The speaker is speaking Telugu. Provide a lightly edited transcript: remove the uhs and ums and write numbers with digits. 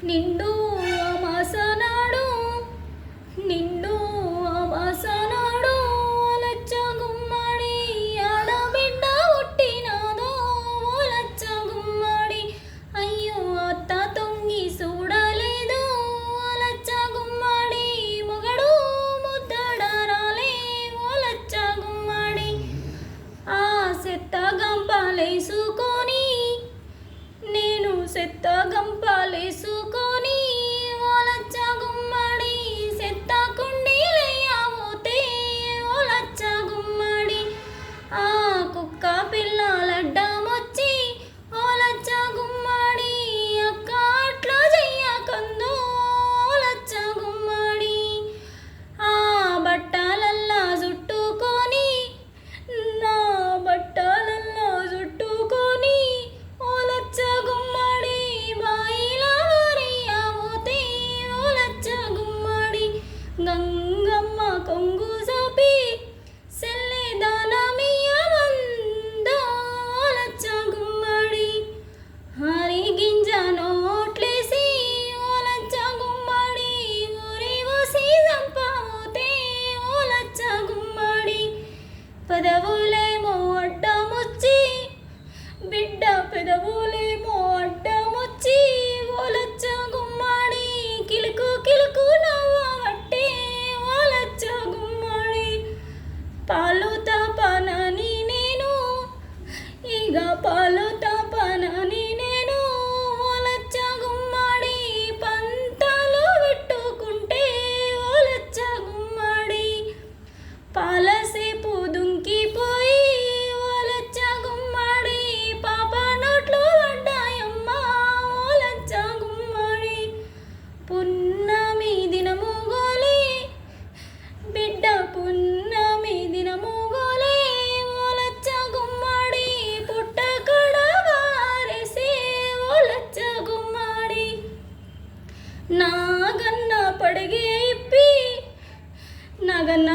నిండు అమాసనాడు నిండు అమాసనాడు లచ్చ గుమ్మడి ఆడబిడ్డ పుట్టినాదో లచ్చ గుమ్మడి అయ్యో అత్త తొంగి చూడలేదు లచ్చ గుమ్మడి మొగడు ముద్దడరాలే లచ్చ గుమ్మడి ఆ సెత్త గంపలేసుకొని నేను సెత్త గంపలేసుకొని ఓలచ్చ గుమ్మడి సెత్త కుండీలయ్యావోతే ఓలచ్చ గుమ్మడి ఆ కుక్క పిల్లలడ్డమొచ్చి ఓలచ్చ గుమ్మడి అక్క అట్లా చెయ్యకందో ఓలచ్చ గుమ్మడి ఆ బట్టలల్లా చుట్టుకొని నా బట్టలల్లా చుట్టుకొని ఓలచ్చ గుమ్మడి బాయిలా వారియవోతే ఓలచ్చ గుమ్మడి గంగమ్మ కొంగు సోపి సెల్లె దానమియ్యమందో ఓలచ్చ గుమ్మడి హరి గింజ నోట్లేసి ఓలచ్చ గుమ్మడి ఊరి పోసి చంపవోతే ఓలచ్చ గుమ్మడి పెదవులేమో అడ్డమొచ్చి బిడ్డ పెదవులేమో అడ్డమొచ్చి ఓలచ్చ గుమ్మడి కిలుకు కిలుకు నవ్వబట్టే ఓలచ్చ గుమ్మడి పాలు తాపనని నేను ఇక పాలు తాపనని నేను ఓలచ్చ గుమ్మడి పంటలు పెట్టుకుంటే ఓలచ్చ గుమ్మడి పాలసేపు దుంకిపోయి ఓలచ్చ గుమ్మడి పాప నోట్లు పడ్డాయమ్మా ఓలచ్చ గుమ్మడి పున్నమి దినము గోలే బిడ్డ పున్నమి దినము గోలే ఓలచ్చ గుమ్మడి పుట్టకడ వారేసే ఓలచ్చ గుమ్మడి నాగన్న పడిగే ఇప్పి నాగన్న